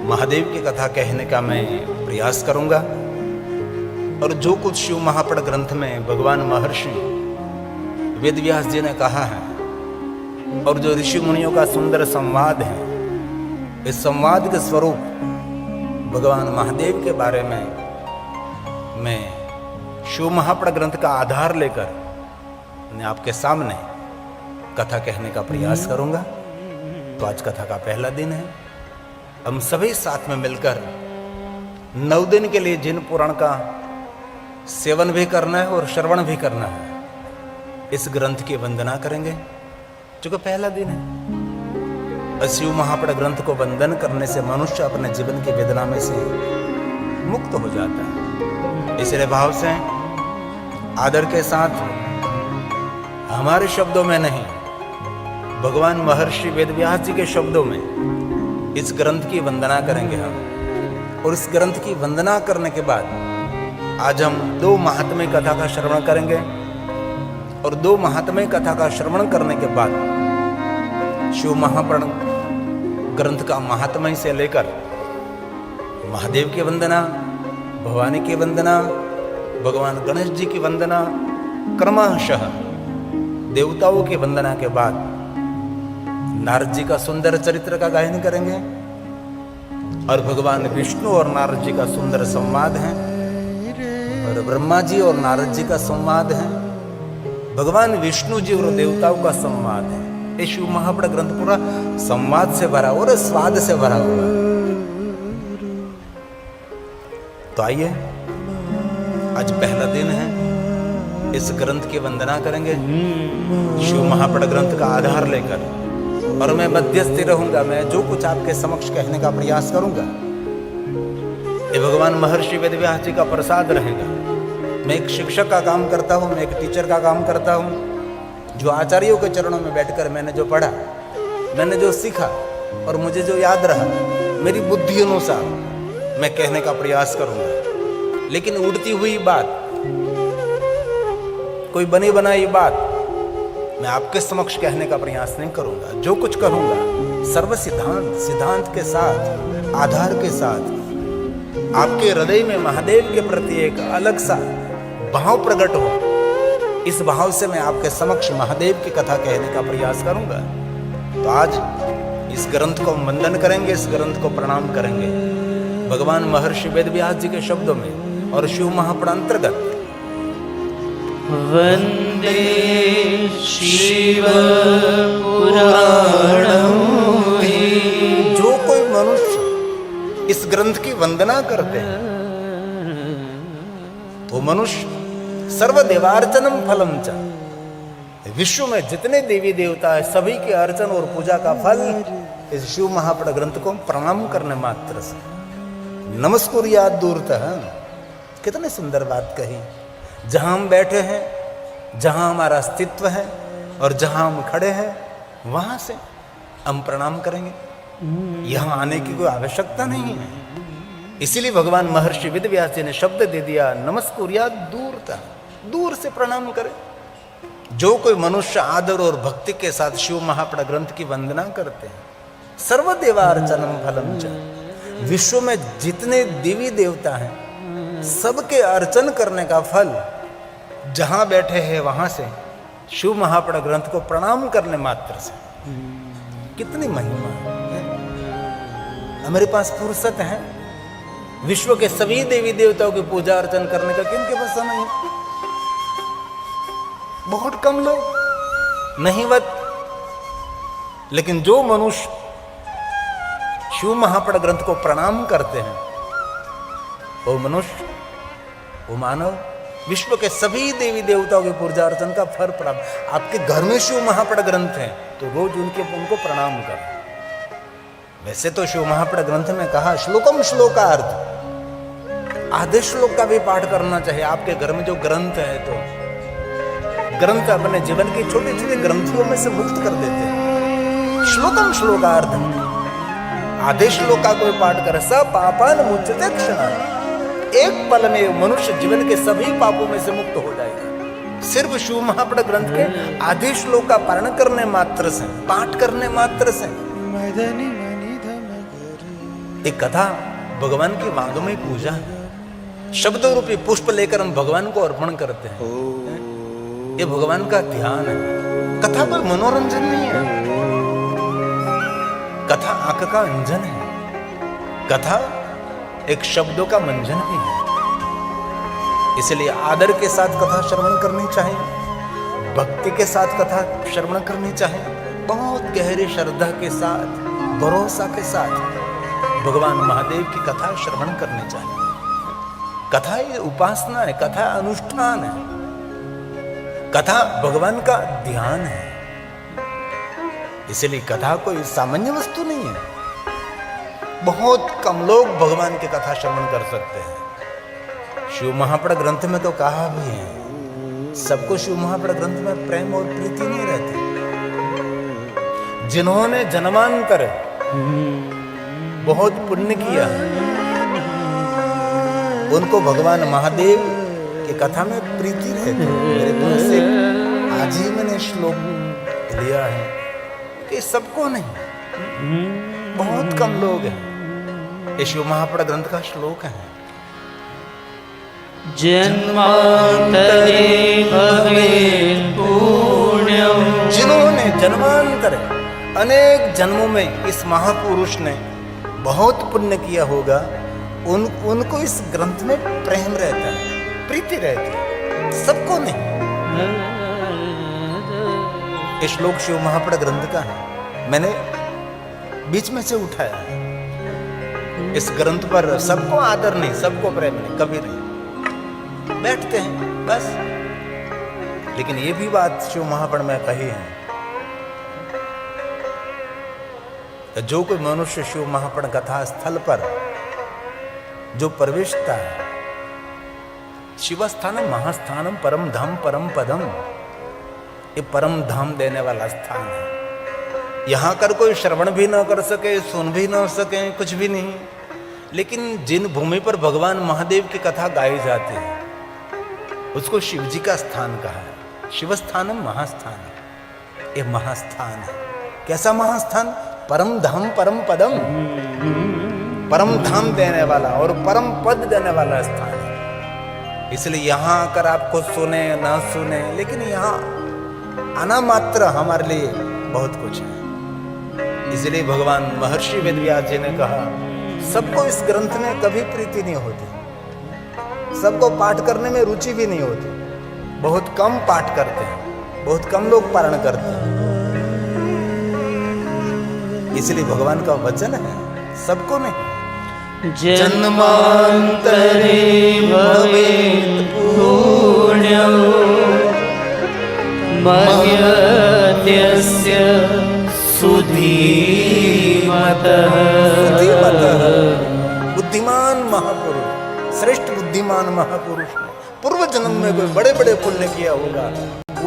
महादेव की कथा कहने का मैं प्रयास करूंगा। और जो कुछ शिव महापड़ ग्रंथ में भगवान महर्षि वेदव्यास जी ने कहा है और जो ऋषि मुनियों का सुंदर संवाद है, इस संवाद के स्वरूप भगवान महादेव के बारे में मैं शिव महापड़ ग्रंथ का आधार लेकर मैं आपके सामने कथा कहने का प्रयास करूंगा। तो आज कथा का पहला दिन है। हम सभी साथ में मिलकर 9 दिन के लिए जिन पुराण का सेवन भी करना है और श्रवण भी करना है, इस ग्रंथ की वंदना करेंगे, क्योंकि पहला दिन है। शिव महापड़ ग्रंथ को वंदन करने से मनुष्य अपने जीवन की वेदना में से मुक्त हो जाता है। इसलिए भाव से आदर के साथ, हमारे शब्दों में नहीं, भगवान महर्षि वेदव्यास जी के शब्दों में इस ग्रंथ की वंदना करेंगे हम। और इस ग्रंथ की वंदना करने के बाद आज हम 2 महात्म्य कथा का श्रवण करेंगे। और 2 महात्म्य कथा का श्रवण करने के बाद शिव महापड़ ग्रंथ का महात्म्य से लेकर महादेव की वंदना, भवानी की वंदना, भगवान गणेश जी की वंदना, क्रमशः देवताओं की वंदना के बाद नारद जी का सुंदर चरित्र का गायन करेंगे। और भगवान विष्णु और नारद जी का सुंदर संवाद है, और ब्रह्मा जी और नारद जी का संवाद है, भगवान विष्णु जी और देवताओं का संवाद है। ये शिव महापड़ ग्रंथ पूरा संवाद से भरा और स्वाद से भरा हुआ है। तो आइए, आज पहला दिन है, इस ग्रंथ की वंदना करेंगे शिव महापड़ ग्रंथ का आधार लेकर। और मैं मध्यस्थी रहूंगा, मैं जो कुछ आपके समक्ष कहने का प्रयास करूंगा ये भगवान महर्षि वेदव्यास जी का प्रसाद रहेगा। मैं एक शिक्षक का काम करता हूँ, मैं एक टीचर का काम करता हूँ, जो आचार्यों के चरणों में बैठकर मैंने जो पढ़ा, मैंने जो सीखा और मुझे जो याद रहा, मेरी बुद्धि अनुसार मैं कहने का प्रयास करूंगा। लेकिन उड़ती हुई बात, कोई बनी बनाई बात मैं आपके समक्ष कहने का प्रयास नहीं करूंगा। जो कुछ करूंगा सर्व सिद्धांत के साथ, आधार के साथ, आपके हृदय में महादेव के प्रति एक अलग सा भाव प्रकट हो, इस भाव से मैं आपके समक्ष महादेव की कथा कहने का प्रयास करूंगा। तो आज इस ग्रंथ को हम वंदन करेंगे, इस ग्रंथ को प्रणाम करेंगे भगवान महर्षि वेदव्यास जी के शब्दों में और शिव महापड़ अंतर्गत। वंदे शिव पुराणं। जो कोई मनुष्य इस ग्रंथ की वंदना करते हैं, वो मनुष्य सर्वदेवार्चनम फलम च, विश्व में जितने देवी देवता है सभी के अर्चन और पूजा का फल इस शिव महापड़ ग्रंथ को प्रणाम करने मात्र से। नमस्कुर्यात् दूरतः। कितनी सुंदर बात कही। जहां हम बैठे हैं, जहां हमारा अस्तित्व है और जहां हम खड़े हैं, वहां से हम प्रणाम करेंगे। यहां आने की कोई आवश्यकता नहीं है। इसीलिए भगवान महर्षि वेदव्यास जी ने शब्द दे दिया, नमस्कुर्यात् दूरतः, दूर से प्रणाम करें। जो कोई मनुष्य आदर और भक्ति के साथ शिव महापड़ ग्रंथ की वंदना करते हैं, सर्वदेवार्चनम फलम च, विश्व में जितने देवी देवता हैं सबके अर्चन करने का फल जहां बैठे हैं वहां से शिव महापड़ ग्रंथ को प्रणाम करने मात्र से। कितनी महिमा है। हमारे पास फुर्सत है विश्व के सभी देवी देवताओं की पूजा अर्चन करने का? किनके पास समय है? बहुत कम लोग, नहींवत। लेकिन जो मनुष्य शिव महापड़ ग्रंथ को प्रणाम करते हैं, वो मनुष्य, वो मानव विश्व के सभी देवी देवताओं की पूजा अर्चन का फल प्राप्त। आपके घर में शिव महापड़ ग्रंथ है तो रोज उनको प्रणाम करें। वैसे तो शिव महापड़ ग्रंथ में कहा श्लोकम श्लोकार्थ, आधे श्लोक का भी पाठ करना चाहिए। आपके घर में जो ग्रंथ है, तो ग्रंथ अपने जीवन की छोटी छोटी ग्रंथियों में से मुक्त कर देते हैं। श्लोकम श्लोकार्थ, आधे श्लोक का कोई पाठ करे, सब पापान मुच्यते क्षणात्। एक पल में मनुष्य जीवन के सभी पापों में से मुक्त हो जाएगा। सिर्फ शिव महापड़ ग्रंथ के आधे श्लोक का पारण करने मात्र से, पाठ करने मात्र से। एक कथा भगवान की वांगमय पूजा है। शब्दों रूपी पुष्प लेकर हम भगवान को अर्पण करते हैं। ये भगवान का ध्यान है। कथा कोई मनोरंजन नहीं है। कथा आंख का अंजन है। कथा एक शब्दों का मंजन भी है। इसलिए आदर के साथ कथा श्रवण करनी चाहिए, भक्ति के साथ कथा श्रवण करनी चाहिए, बहुत गहरी श्रद्धा के साथ, भरोसा के साथ भगवान महादेव की कथा श्रवण करनी चाहिए। कथा ये उपासना है, कथा अनुष्ठान है, कथा भगवान का ध्यान है। इसलिए कथा कोई सामान्य वस्तु नहीं है। बहुत कम लोग भगवान की कथा श्रवण कर सकते हैं। शिव महापड़ ग्रंथ में तो कहा भी है, सबको शिव महापड़ ग्रंथ में प्रेम और प्रीति नहीं रहती। जिन्होंने जन्मांतर बहुत पुण्य किया, उनको भगवान महादेव की कथा में प्रीति रहती। मेरे पास से आज ही मैंने श्लोक लिया है कि सबको नहीं, बहुत कम लोग हैं। ये शिव महापड़ ग्रंथ का श्लोक है। जन्मांतरे भवेत् पुण्यम। जिन्होंने जन्मांतर अनेक जन्मों में इस महापुरुष ने बहुत पुण्य किया होगा, उनको इस ग्रंथ में प्रेम रहता है, प्रीति रहती है, सबको नहीं। ये श्लोक शिव महापड़ ग्रंथ का है। मैंने बीच में से उठाया। इस ग्रंथ पर सबको आदर नहीं, सबको प्रेम नहीं, कभी नहीं। बैठते हैं बस। लेकिन ये भी बात शिव महापड़ में कही है, जो कोई मनुष्य शिव महापड़ कथा स्थल पर जो प्रवेशता है, शिवस्थानम महास्थानम परम धाम परम पदम, ये परम धाम देने वाला स्थान है। यहां कर कोई श्रवण भी ना कर सके, सुन भी ना सके, कुछ भी नहीं। लेकिन जिन भूमि पर भगवान महादेव की कथा गाई जाती है, उसको शिव जी का स्थान कहा है। शिवस्थानम महास्थान, ये महास्थान है। कैसा महास्थान? परम धाम परम पदम, परम धाम देने वाला और परम पद देने वाला स्थान है। इसलिए यहां आकर आपको सुने ना सुने, लेकिन यहां आना मात्र हमारे लिए बहुत कुछ है। इसलिए भगवान महर्षि वेदव्यास जी ने कहा, सबको इस ग्रंथ में कभी प्रीति नहीं होती, सबको पाठ करने में रुचि भी नहीं होती। बहुत कम पाठ करते हैं, बहुत कम लोग पारण करते हैं। इसलिए भगवान का वचन है, सबको नहीं। जन्मांतरे भवेत् पुण्यम मह्यस्य सुधीमतः। बुद्धिमान महापुरुष, श्रेष्ठ बुद्धिमान महापुरुष ने पूर्व जन्म में कोई बड़े बड़े पुण्य किया होगा,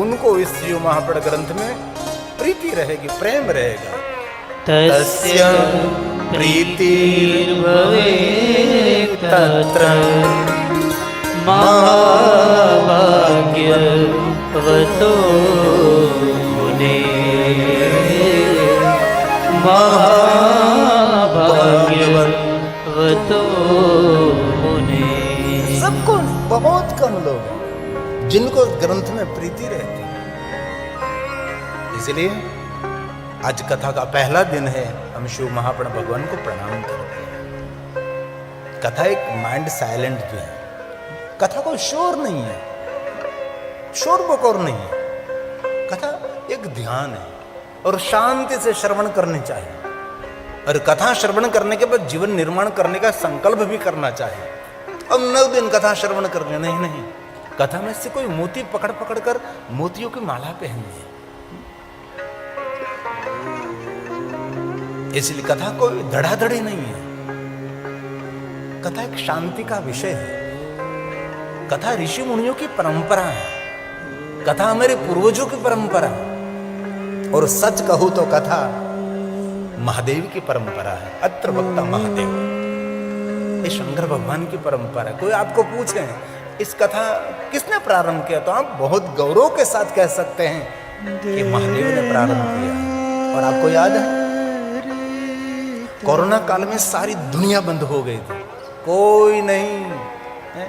उनको इस शिव महापड़ ग्रंथ में प्रीति रहेगी, प्रेम रहेगा। तस्य प्रीतिर्भवेत् तत्र महाभाग्यवतो मुनेः। महाभाग्यवतो मुनेः। सबको नहीं, बहुत कम लोग हैं जिनको ग्रंथ में प्रीति रहती है। इसलिए आज कथा का पहला दिन है, हम शिव महापड़ भगवान को प्रणाम करते हैं। कथा एक माइंड साइलेंट भी है। कथा कोई शोर नहीं है, शोर बकोर नहीं है। कथा एक ध्यान है और शांति से श्रवण करनी चाहिए। और कथा श्रवण करने के बाद जीवन निर्माण करने का संकल्प भी करना चाहिए। अब 9 दिन कथा श्रवण करने नहीं, कथा में से कोई मोती पकड़ पकड़ कर मोतियों की माला पहननी है। इसलिए कथा कोई धड़ाधड़ी नहीं है। कथा एक शांति का विषय है। कथा ऋषि मुनियों की परंपरा है। कथा हमारे पूर्वजों की परंपरा है। और सच कहूं तो कथा महादेव की परंपरा है। अत्र वक्ता महादेव, ये शंकर भगवान की परंपरा है। कोई आपको पूछे इस कथा किसने प्रारंभ किया, तो आप बहुत गौरव के साथ कह सकते हैं कि महादेव ने प्रारंभ किया। और आपको याद है कोरोना काल में सारी दुनिया बंद हो गई थी, कोई नहीं है?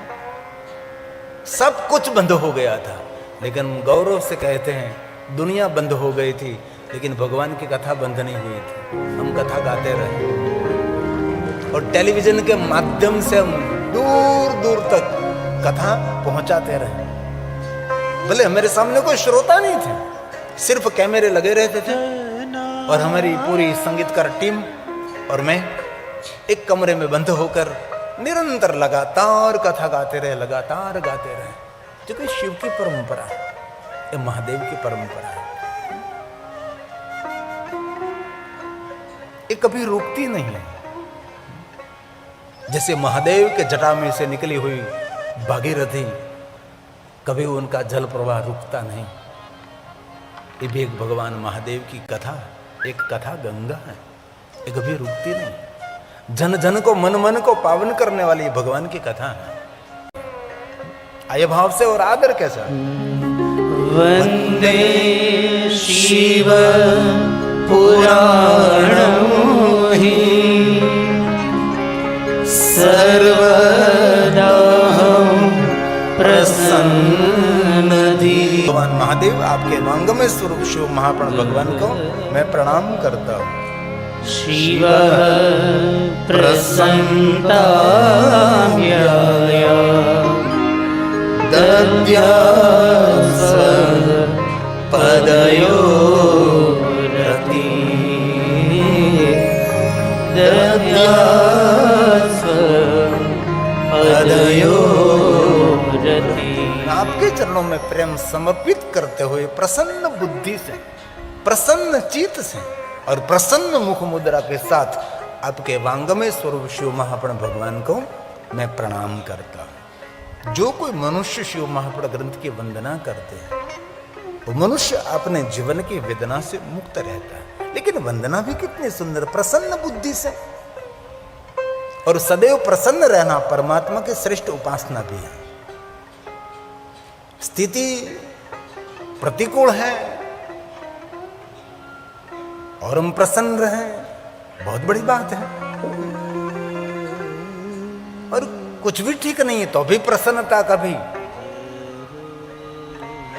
सब कुछ बंद हो गया था, लेकिन गौरव से कहते हैं दुनिया बंद हो गई थी लेकिन भगवान की कथा बंद नहीं हुई थी। हम कथा गाते रहे और टेलीविजन के माध्यम से हम दूर दूर तक कथा पहुंचाते रहे। भले मेरे सामने कोई श्रोता नहीं थे, सिर्फ कैमरे लगे रहते थे और हमारी पूरी संगीतकार टीम और मैं एक कमरे में बंद होकर निरंतर लगातार कथा गाते रहे, लगातार गाते रहे। जो कि शिव की परंपरा है, ये महादेव की परंपरा है, ये कभी रुकती नहीं है। जैसे महादेव के जटा में से निकली हुई भागीरथी, कभी उनका जल प्रवाह रुकता नहीं। ये भी एक भगवान महादेव की कथा, एक कथा गंगा है, ये कभी रुकती नहीं। जन जन को मन मन को पावन करने वाली भगवान की कथा है। आय भाव से और आदर कैसा? वंदे शिव पुराणं हि सर्वदा प्रसन्नधि। भगवान महादेव आपके वांगमय स्वरूप शिव महाप्राण भगवान को मैं प्रणाम करता हूँ। शिव प्रसन्नताय दद्यास पदयो रति दद्यास पदयो रति। आपके चरणों में प्रेम समर्पित करते हुए प्रसन्न बुद्धि से, प्रसन्न चित्त से और प्रसन्न मुख मुद्रा के साथ आपके वांगमय स्वरूप शिव महाप्राण भगवान को मैं प्रणाम करता हूं। जो कोई मनुष्य शिव महाप्राण ग्रंथ की वंदना करते हैं वो मनुष्य अपने जीवन की वेदना से मुक्त रहता है। लेकिन वंदना भी कितनी सुंदर, प्रसन्न बुद्धि से, और सदैव प्रसन्न रहना परमात्मा की श्रेष्ठ उपासना भी है। स्थिति प्रतिकूल है और हम प्रसन्न रहें, बहुत बड़ी बात है। और कुछ भी ठीक नहीं है तो भी प्रसन्नता कभी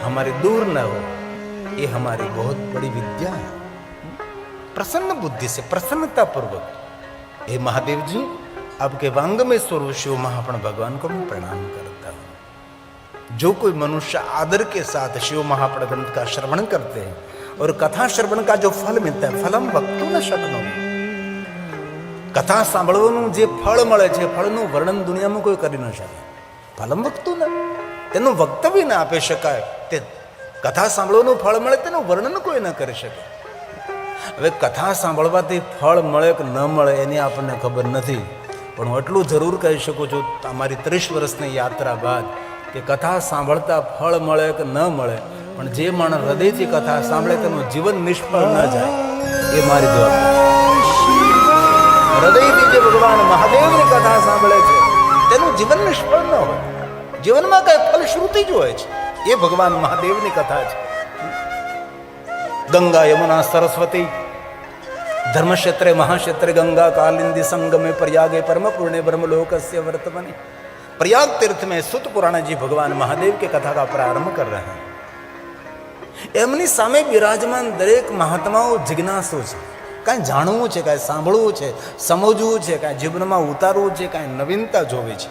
हमारी दूर न हो, ये हमारी बहुत बड़ी विद्या है। प्रसन्न बुद्धि से, प्रसन्नता पूर्वक, हे महादेव जी आपके वांगमय स्वरूप शिव महाप्राण भगवान को मैं प्रणाम करता हूं। जो कोई मनुष्य आदर के साथ शिव महाप्राण ग्रंथ का श्रवण करते हैं और कथा श्रवण का जो फल मिलता है, फलम वक्तु न शकनो, कथा सांभळવાનું જે ફળ મળે છે ફળનું વર્ણન દુનિયામાં કોઈ કરી ન શકે। ફલમ વક્તુ ન, તેનું વક્તવ્ય ન આપી શકાય। તે કથા સાંભળવાનું ફળ મળે તેનું વર્ણન કોઈ ન કરી શકે। હવે કથા સાંભળવાથી ફળ મળે કે ન મળે એની આપણને ખબર નથી, પણ હું એટલું જરૂર કહી શકું છું અમારી 30 વર્ષની યાત્રા બાદ કે કથા સાંભળતા ફળ મળે કે ન મળે, પણ જે માણસ હૃદયથી કથા સાંભળે તેનું જીવન નિષ્ફળ ન જાય, એ મારી જવાબદારી। હૃદયથી જે ભગવાન મહાદેવની કથા સાંભળે છે તેનું જીવન નિષ્ફળ ન હોય, જીવનમાં કઈ ફલશ્રુતિ જ હોય છે, એ ભગવાન મહાદેવની કથા છે। ગંગા યમુના સરસ્વતી ધર્મક્ષેત્રે મહાક્ષેત્રે गंगा कालिंदी संगमे प्रयागे परम पूर्णे ब्रह्मलोकस्य वर्तमाने। प्रयाग तीर्थ में सुत पुराण जी भगवान महादेव के कथा का प्रारंभ कर रहे हैं। एमनी सामे विराजमान दरेक महात्माओं जिज्ञासु છે, કાંઈ જાણવું છે, કાંઈ સાંભળવું છે, સમજવું છે, કાંઈ જીવનમાં ઉતારવું છે, કાંઈ નવીનતા જોવી છે।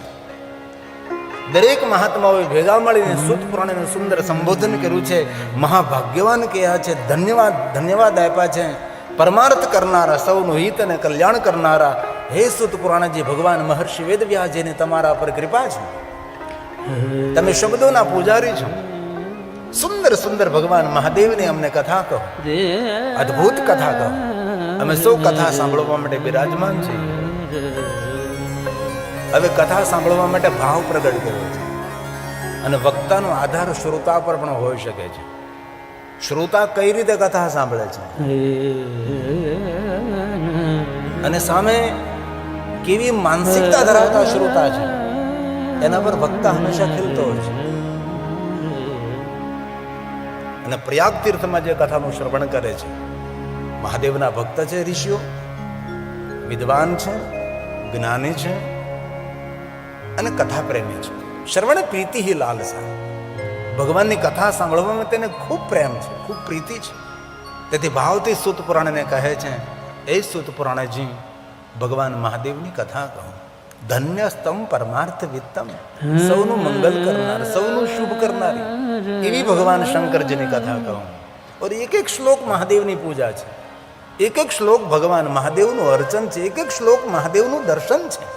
દરેક મહાત્માઓએ ભેગા મળીને સુત પુરાણનું સુંદર સંબોધન કર્યું છે। મહાભાગ્યવાન કયા છે, ધન્યવાદ ધન્યવાદ આપ્યા છે। પરમાર્થ કરનારા, સૌનું હિત અને કલ્યાણ કરનારા હે સુત પુરાણજી ભગવાન મહર્ષિ વેદવ્યાસજીની તમારા પર કૃપા છે। તમે શબ્દોના પૂજારી છો। સુંદર સુંદર ભગવાન મહાદેવની અમને કથા કહો, અદ્ભુત કથા કહો। અમે સૌ કથા સાંભળવા માટે બિરાજમાન છીએ। હવે કથા સાંભળવા માટે ભાવ પ્રગટ કર્યો છે અને વક્તાનો આધાર શ્રોતા પર પણ હોઈ શકે છે। શ્રોતા કઈ રીતે કથા સાંભળે છે અને સામે કેવી માનસિકતા ધરાવતા શ્રોતા છે એના પર વક્તા હંમેશા ખીલતો હોય છે। અને પ્રયાગ તીર્થમાં જે કથાનું શ્રવણ કરે છે, મહાદેવના ભક્ત છે ઋષિઓ, વિદ્વાન છે, જ્ઞાની છે અને કથા પ્રેમી છે. શ્રવણ પ્રીતિ હિ લાલસા. ભગવાનની કથા સાંભળવામાં તેને ખૂબ પ્રેમ છે, ખૂબ પ્રીતિ છે. તેથી ભાવથી સૂત પુરાણને કહે છે, એ સૂત પુરાણજી, ભગવાન મહાદેવની કથા કહો. ધન્ય સ્તમ પરમાર્થ વિત્તમ. સૌનું મંગલ કરનાર, સૌનું શુભ કરનારી એવી ભગવાન શંકરજીની કથા કહો. और एक एक श्लोक મહાદેવની પૂજા છે, એક એક શ્લોક ભગવાન મહાદેવનું અર્ચન છે, એક એક શ્લોક મહાદેવનું દર્શન છે.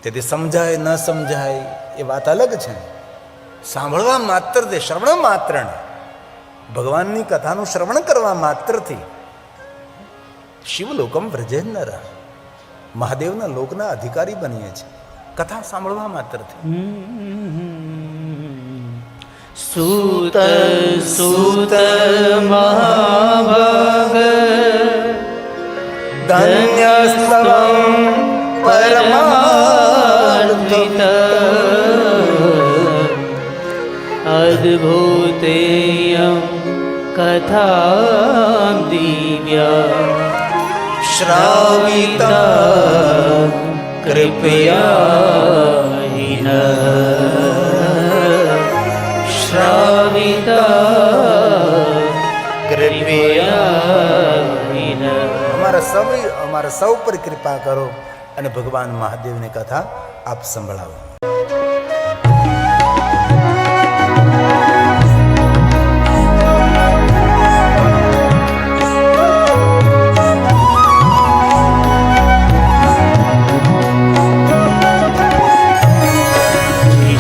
તેથી સમજાય ન સમજાય એ વાત અલગ છે. સાંભળવા માત્રથી, શ્રવણ માત્રને, ભગવાનની કથાનું શ્રવણ કરવા માત્રથી શિવલોકમ વ્રજેન્નર, મહાદેવના લોકના અધિકારી બનીએ છીએ કથા સાંભળવા માત્રથી. સૂત સૂત મહાભાગ ધન્યસ્તવં પરમાર્થિત અદ્ભુતેયં કથાં દિવ્યા શ્રાવિતા કૃપયા હિન શ્રાવિતા કૃપયા હિન. અમારા સૌ પર કૃપા કરો અને ભગવાન મહાદેવની કથા આપ સંભળાવો.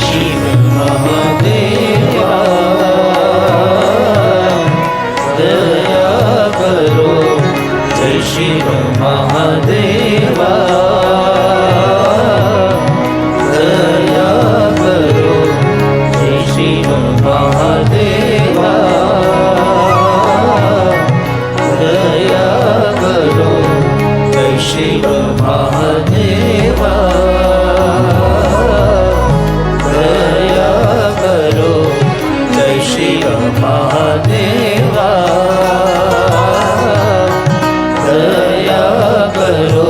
શિવ મહાદેવા દયા કરો, જય શિવ મહાદેવા દયા કરો, જય શિવ મહાદેવા દયા કરો, જય શિવ મહાદેવા દયા કરો.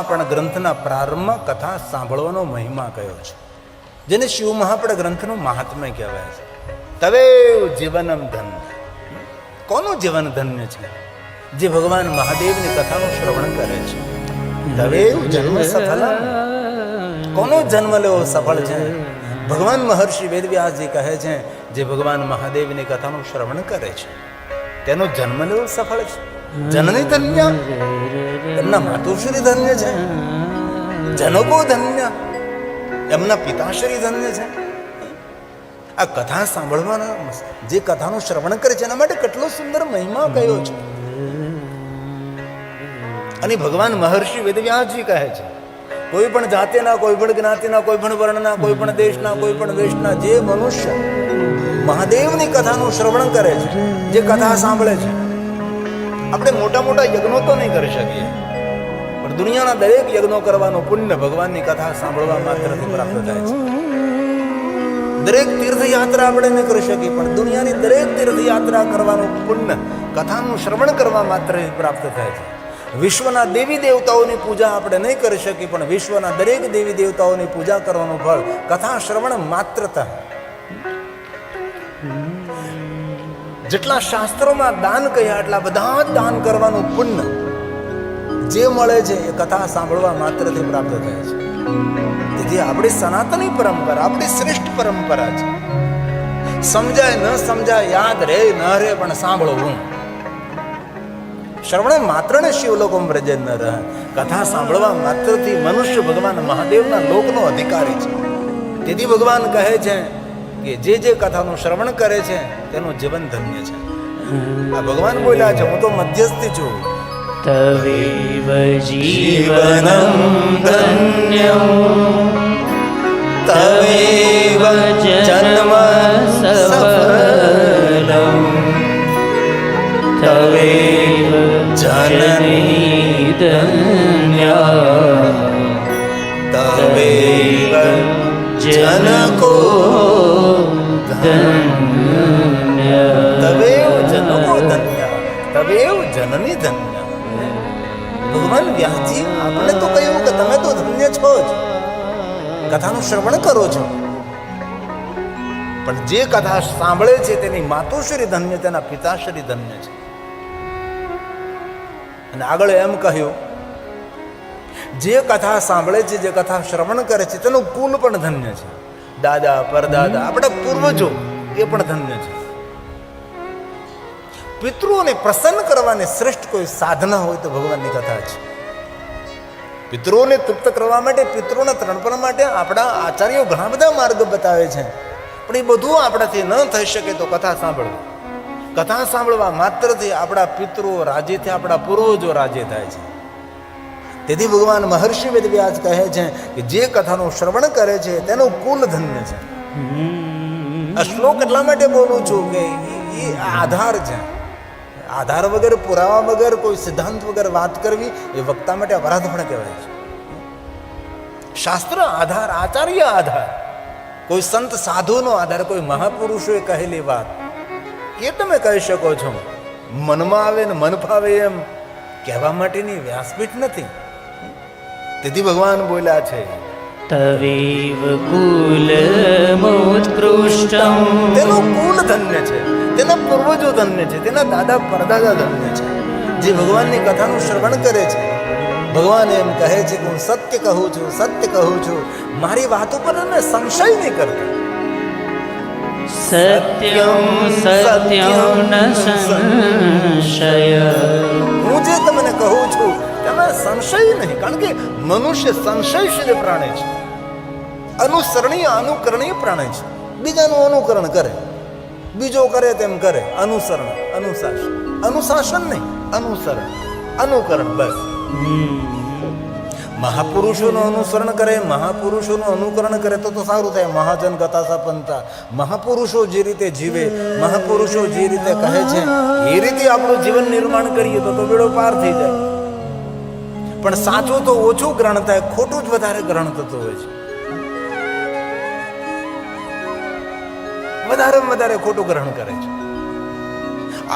મહાપણ ગ્રંથના પ્રારંભમાં કથા સાંભળવાનો મહિમા કયો છે, જેને શિવ મહાપણ ગ્રંથનું મહાત્મ્ય કહેવાય છે. તવેવ જીવનમ ધન્ય. કોનું જીવન ધન્ય છે? જે ભગવાન મહાદેવની કથાનું શ્રવણ કરે છે. તવેવ જન્મ સફલમ. કોનો જન્મ લેવો સફળ છે? ભગવાન મહર્ષિ વેદવ્યાસજી કહે છે, જે ભગવાન મહાદેવની કથાનું શ્રવણ કરે છે તેનો જન્મ લેવો સફળ છે. જનની ધન્ય, એમના માતુશ્રી ધન્ય છે. જનકો ધન્ય, એમના પિતાશ્રી ધન્ય છે. આ કથા સાંભળવાના, જે કથાનું શ્રવણ કરે છે એના માટે કેટલો સુંદર મહિમા કયો છે. અને ભગવાન મહર્ષિ વેદવ્યાસજી કહે છે, કોઈ પણ જાતિના, કોઈ પણ જ્ઞાતિના, કોઈ પણ વર્ણના, કોઈ પણ દેશના, કોઈ પણ વેશના જે મનુષ્ય મહાદેવની કથાનું શ્રવણ કરે છે, જે કથા સાંભળે છે. આપણે મોટા મોટા યજ્ઞો તો નહીં કરી શકીએ, પણ દુનિયાના દરેક યજ્ઞો કરવાનું પુણ્ય ભગવાનની કથા સાંભળવા માત્રથી પ્રાપ્ત થાય છે. દરેક તીર્થયાત્રા આપણે નહીં કરી શકીએ, પણ દુનિયાની દરેક તીર્થયાત્રા કરવાનું પુણ્ય કથાનું શ્રવણ કરવા માત્રથી પ્રાપ્ત થાય છે. વિશ્વના દેવી દેવતાઓની પૂજા આપણે નહીં કરી શકીએ, પણ વિશ્વના દરેક દેવી દેવતાઓની પૂજા કરવાનું ફળ કથા શ્રવણ માત્રતા. જેટલા શાસ્ત્રોમાં દાન કહ્યા એટલા બધા જ દાન કરવાનું પુણ્ય જે મળે છે એ કથા સાંભળવા માત્રથી પ્રાપ્ત થાય છે. તેથી આપણી સનાતની પરંપરા, આપણી શ્રેષ્ઠ પરંપરા છે. સમજાય ન સમજાય, યાદ રહે ન રહે, પણ સાંભળવું. શ્રવણ માત્રને શિવલોકમ વ્રજે ન રહે. કથા સાંભળવા માત્રથી મનુષ્ય ભગવાન મહાદેવના લોકનો અધિકારી છે. તેથી ભગવાન કહે છે કે જે કથાનું શ્રવણ કરે છે તેનું જીવન ધન્ય છે. આ ભગવાન બોલ્યા છે, હું તો મધ્યસ્થી છું. તવેવ જીવનમ ધન્યમ તવેવ જન્મ સફલમ તવેવ જનની ધન્યા તવેવ જनको ધન્ય તવેવ જनको ધન્ય તવેવ જનની ધન્ય. ભગવાન વ્યાસજી આપણે તો કહ્યું કે તમે તો ધન્ય છો જ, કથાનું શ્રવણ કરો છો, પણ જે કથા સાંભળે છે તેની માતુશ્રી ધન્ય, તેના પિતાશ્રી ધન્ય છે. અને આગળ એમ કહ્યું, જે કથા સાંભળે છે, જે કથા શ્રવણ કરે છે તેનું કુલ પણ ધન્ય છે. દાદા પરદાદા આપણા પૂર્વજો એ પણ ધન્ય છે. પિતૃઓને પ્રસન્ન કરવાની શ્રેષ્ઠ કોઈ સાધના હોય તો ભગવાનની કથા છે. પિતૃઓને તૃપ્ત કરવા માટે, પિતૃઓના તર્પણ માટે આપણા આચાર્યો ઘણા બધા માર્ગ બતાવે છે, પણ એ બધું આપણાથી ન થઈ શકે તો કથા સાંભળવી. કથા સાંભળવા માત્રથી આપણા પિતૃઓ રાજી થાય, આપણા પૂર્વજો રાજી થાય છે. તેથી ભગવાન મહર્ષિ વેદવ્યાસ કહે છે કે જે કથાનું શ્રવણ કરે છે તેનું કુલ ધન્ય છે. આ શ્લોક એટલા માટે બોલું છું કે એ આધાર છે. આધાર વગર, પુરાવા વગર, કોઈ સિદ્ધાંત વગર વાત કરવી એ વક્તા માટે અપરાધ પણ કહેવાય છે. શાસ્ત્ર આધાર, આચાર્ય આધાર, કોઈ સંત સાધુનો આધાર, કોઈ મહાપુરુષોએ કહેલી વાત એ તમે કહી શકો છો. મનમાં આવે ને મન ફાવે એમ કહેવા માટેની વ્યાસપીઠ નથી. તેથી ભગવાન બોલ્યા છે, તવેવ કુલમોત્કૃષ્ટમ તેનું કુલ ધન્ય છે, તેના પૂર્વજો ધન્ય છે, તેના દાદા પરદાદા ધન્ય છે. જે ભગવાનની કથાનું શ્રવણ કરે છે, ભગવાન એમ કહે છે કે હું સત્ય કહું છું, સત્ય કહું છું, મારી વાત ઉપર એને સંશય નહીં કરતો. સત્યમ સત્યમ ન સંશય. હું જે તમને કહું છું તેમાં સંશય નહીં, કારણ કે મનુષ્ય સંશયશીલ પ્રાણી છે, અનુસરણીય અનુકરણીય પ્રાણી છે. બીજાનું અનુકરણ કરે, બીજો કરે તેમ કરે. અનુસરણ, અનુશાસન, અનુશાસન નહીં, અનુસરણ, અનુકરણ, બસ. મહાપુરુષોનું અનુસરણ કરે, મહાપુરુષોનું અનુકરણ કરે તો સારું થાય. મહાજન ગતાસા પંથા, મહાપુરુષો જે રીતે જીવે, મહાપુરુષો જે રીતે કહે છે એ રીતે આપણું જીવન નિર્માણ કરીએ તો બેડો પાર થઈ જાય. પણ સાચું તો ઓછું ગ્રહણ થાય, ખોટું જ વધારે ગ્રહણ થતું હોય છે. વધારે વધારે ખોટું ગ્રહણ કરે છે.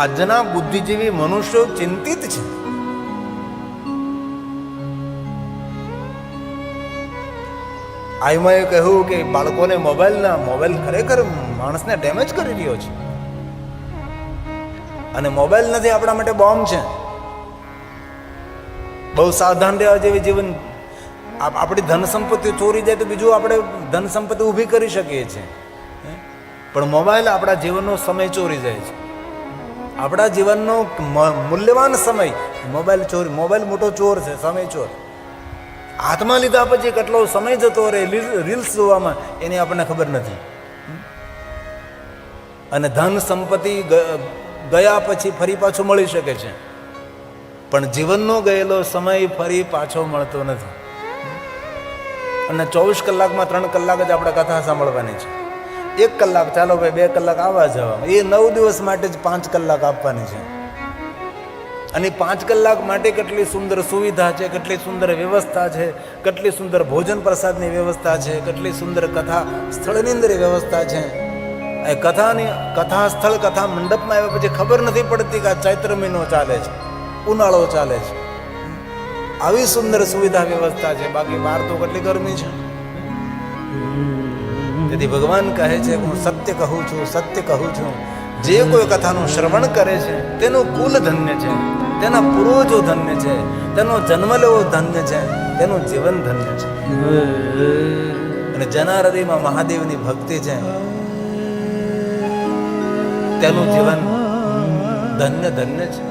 આજના બુદ્ધિજીવી મનુષ્યો ચિંતિત છે. આઈમાં કહ્યું કે બાળકોને મોબાઈલ ખરેખર માણસને ડેમેજ કરી રહ્યો છે, અને મોબાઈલ નથી આપણા માટે બોમ્બ છે. બહુ સાવધાન રહેવા જેવી જીવન. આપણી ધન સંપત્તિ ચોરી જાય તો બીજું આપણે ધન સંપત્તિ ઊભી કરી શકીએ છીએ, પણ મોબાઈલ આપણા જીવનનો સમય ચોરી જાય છે. આપણા જીવનનો મૂલ્યવાન સમય મોબાઈલ મોટો ચોર છે, સમય ચોર. હાથમાં લીધા પછી કેટલો સમય જતો રહે રીલ્સ જોવામાં, એની આપણને ખબર નથી. અને ધન સંપત્તિ ગયા પછી ફરી પાછો મળી શકે છે, પણ જીવનનો ગયેલો સમય ફરી પાછો મળતો નથી. અને 24 કલાકમાં 3 કલાક જ આપણે કથા સાંભળવાની છે. 1 કલાક ચાલો ભાઈ 2 કલાક આવવા જવામાં, એ 9 દિવસ માટે જ 5 કલાક આપવાની છે. અને 5 કલાક માટે કેટલી સુંદર સુવિધા છે, કેટલી સુંદર વ્યવસ્થા છે, કેટલી સુંદર ભોજન પ્રસાદની વ્યવસ્થા છે, કેટલી સુંદર કથા સ્થળની અંદર વ્યવસ્થા છે. એ કથા સ્થળ કથા મંડપમાં આવ્યા પછી ખબર નથી પડતી કે આ ચૈત્ર મહિનો ચાલે છે, ઉનાળો ચાલે છે. આવી સુંદર સુવિધા વ્યવસ્થા છે. બાકી બહાર તો કેટલી ગરમી છે. તેથી ભગવાન કહે છે હું સત્ય કહું છું, સત્ય કહું છું. જે કોઈ કથાનું શ્રવણ કરે છે તેનું કુલ ધન્ય છે, તેના પૂર્વજો ધન્ય છે, તેનો જન્મ લેવો ધન્ય છે, તેનું જીવન ધન્ય છે. અને જેના હૃદયમાં મહાદેવની ભક્તિ છે તેનું જીવન ધન્ય ધન્ય છે.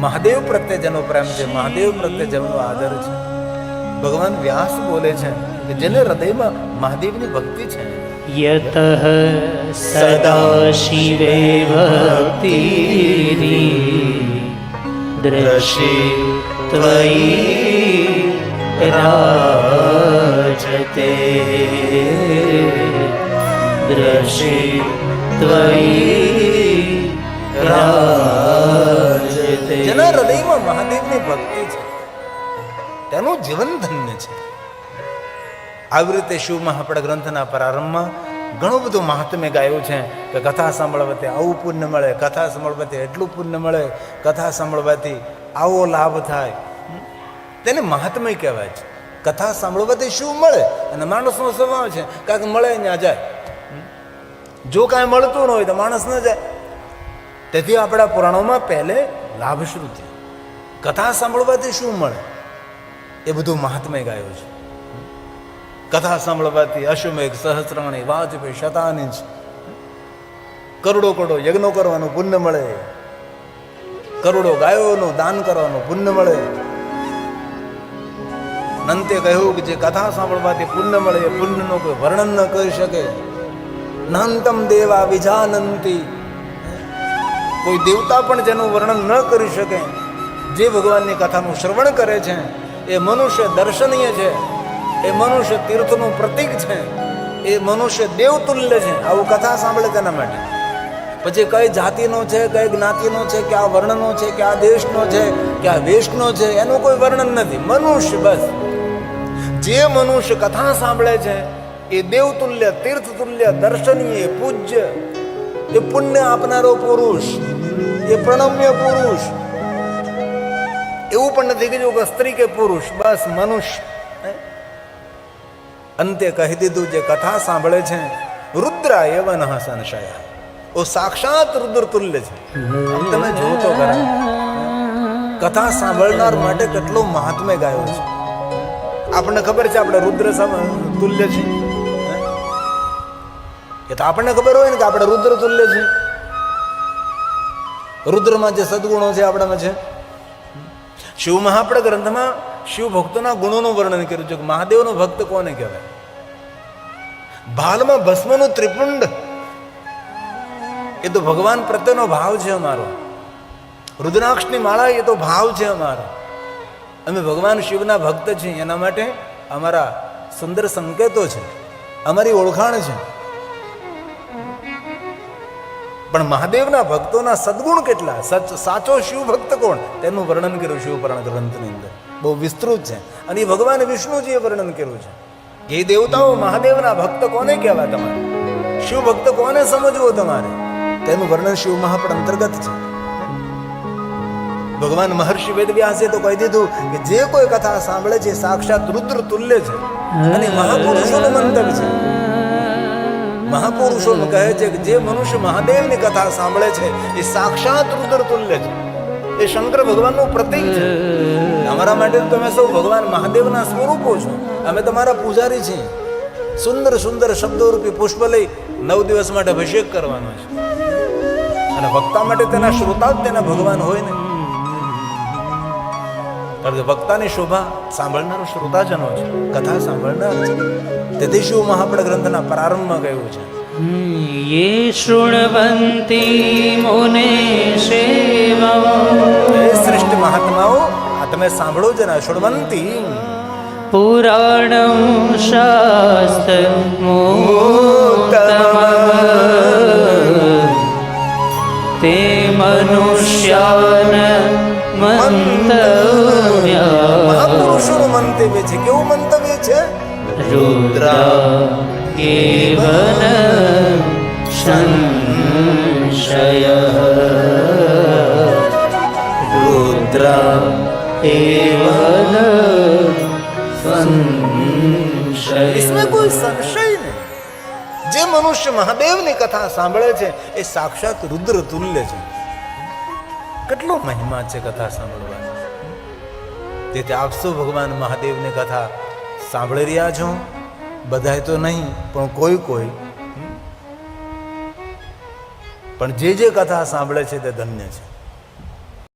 મહાદેવ પ્રત્યે જેનો પ્રેમ છે, મહાદેવ પ્રત્યે જેનો આદર છે. ભગવાન વ્યાસ બોલે છે કે જેને હૃદયમાં મહાદેવની ભક્તિ છે, યતઃ સદા શિવે ભક્તિરી દ્રશી ત્વયી રાજતે, દ્રશી ત્વયી રાજતે. જેના હૃદયમાં મહાદેવની ભક્તિ છે તેનું જીવન ધન્ય છે. આવી રીતે શિવ મહાપડ ગ્રંથના પ્રારંભમાં ઘણું બધું મહાત્મ્ય ગાયું છે કે કથા સાંભળવાથી આવું પુણ્ય મળે, કથા સાંભળવાથી એટલું પુણ્ય મળે, કથા સાંભળવાથી આવો લાભ થાય. તેને મહાત્મ્ય કહેવાય છે. કથા સાંભળવાથી શું મળે? અને માણસનો સ્વભાવ છે કાંઈક મળે ત્યાં જાય. જો કાંઈ મળતું ન હોય તો માણસ ન જાય. તેથી આપણા પુરાણોમાં પહેલે લાભશ્રુતિ, કથા સાંભળવાથી શું મળે એ બધું મહાત્મ્ય ગાયું છે. કથા સાંભળવાથી અશ્વમેઘ સહસ્ત્રાણી વાજપેયી શતાનીશ કરોડો કરોડો યજ્ઞો કરવાનું પુણ્ય મળે, કરોડો ગાયોનું દાન કરવાનું પુણ્ય મળે. નંતે કહ્યું કે જે કથા સાંભળવાથી પુણ્ય મળે એ પુણ્યનો કોઈ વર્ણન ન કરી શકે. નાંતમ દેવા વિજાનંતી, કોઈ દેવતા પણ જેનું વર્ણન ન કરી શકે. જે ભગવાનની કથાનું શ્રવણ કરે છે એ મનુષ્ય દર્શનીય છે, એ મનુષ્ય તીર્થનું પ્રતીક છે, એ મનુષ્ય દેવતુલ્ય છે. આવું કથા સાંભળે તેના માટે. પછી કઈ જાતિનો છે, કઈ જ્ઞાતિનો છે, ક્યાં વર્ણનો છે, ક્યાં દેશનો છે, ક્યાં વેશનો છે, એનું કોઈ વર્ણન નથી. મનુષ્ય બસ. જે મનુષ્ય કથા સાંભળે છે એ દેવતુલ્ય, તીર્થતુલ્ય, દર્શનીય, પૂજ્ય, એ પુણ્ય આપનારો પુરુષ, એ પ્રણમ્ય પુરુષ. એવું પણ નથી કીધું કે સ્ત્રી કે પુરુષ, બસ મનુષ્ય. અંતે કહી દીધું જે કથા સાંભળે છે રુદ્રા એવ નઃ સંશય, ઓ સાક્ષાત રુદ્ર તુલ્ય છે. તમે જો તો ખરા કથા સાંભળનાર માટે કેટલો મહાત્મ્ય ગાયો છે. આપણને ખબર છે આપણે રુદ્ર તુલ્ય છે, એ તો આપણને ખબર હોય ને કે આપણે રુદ્ર તુલ્ય છે. રુદ્રમાં જે સદગુણો છે આપણામાં છે. શિવ મહાપડ ગ્રંથમાં શિવ ભક્તોના ગુણોનું વર્ણન કર્યું છે કે મહાદેવનો ભક્ત કોને કહેવાય. ભાલમાં ભસ્મનું ત્રિપુંડ એ તો ભગવાન પ્રત્યેનો ભાવ છે અમારો. રુદ્રાક્ષની માળા એ તો ભાવ છે અમારો. અમે ભગવાન શિવના ભક્ત છીએ, એના માટે અમારા સુંદર સંકેતો છે, અમારી ઓળખાણ છે. પણ મહાદેવના ભક્તોના સદગુણ કેટલા, સાચો શિવ ભક્ત કોણ તેનું વર્ણન કર્યું શિવપુરાણ ગ્રંથની અંદર. બહુ વિસ્તૃત છે. અને એ ભગવાન વિષ્ણુજીએ વર્ણન કર્યું છે. એ દેવતાઓ મહાદેવના ભક્ત કોને કહેવાય, તમારે શિવ ભક્ત કોને સમજવો તમારે, તેનું વર્ણન શિવ મહાપડ અંતર્ગત છે. ભગવાન મહર્ષિ વેદવ્યાસે તો કહી દીધું કે જે કોઈ કથા સાંભળે છે સાક્ષાત રુદ્ર તુલ્ય છે. અને મહાપુરુષોનું મંતવ્ય છે. મહાપુરુષોનું કહે છે કે જે મનુષ્ય મહાદેવની કથા સાંભળે છે એ સાક્ષાત રુદ્ર તુલ્ય છે. એ શંકર ભગવાનનું પ્રતીક છે. અમારા માટે તમે સૌ ભગવાન મહાદેવના સ્વરૂપો છો. અમે તમારા પૂજારી છીએ. સુંદર સુંદર શબ્દોરૂપી પુષ્પ લઈ 9 દિવસ માટે અભિષેક કરવાનો છે. અને વક્તા માટે તેના શ્રોતા જ તેના ભગવાન હોય ને. કારણ કે વક્તાની શોભા સાંભળનારો શ્રોતાજનો છે, કથા સાંભળનાર છે. તેથી શિવ મહાપડ ગ્રંથના પ્રારંભમાં કહ્યું છે, ये शृण्वन्ति मुने सेवा હે શ્રેષ્ઠ મહાત્માઓ, આ તમે સાંભળો જ ના. શૃણવંતી पुराणं शास्त्रमोत्तमम् ते मनुष्यान् मंतव्या મહાપુરુષોનું મંતવ્ય છે. કેવું મંતવ્ય છે? रुद्रा एवन संशयः रुद्रा एवन संशयः. इसमें कोई संशय नहीं. જે મનુષ્ય મહાદેવની કથા સાંભળે છે એ સાક્ષાત રુદ્ર તુલ્ય છે. કેટલો મહિમા છે કથા સાંભળવાનો. તેથી આપ સૌ ભગવાન મહાદેવની કથા સાંભળી રહ્યા છો. બધાય તો નહીં, પણ કોઈ કોઈ. પણ જે કથા સાંભળે છે તે ધન્ય છે.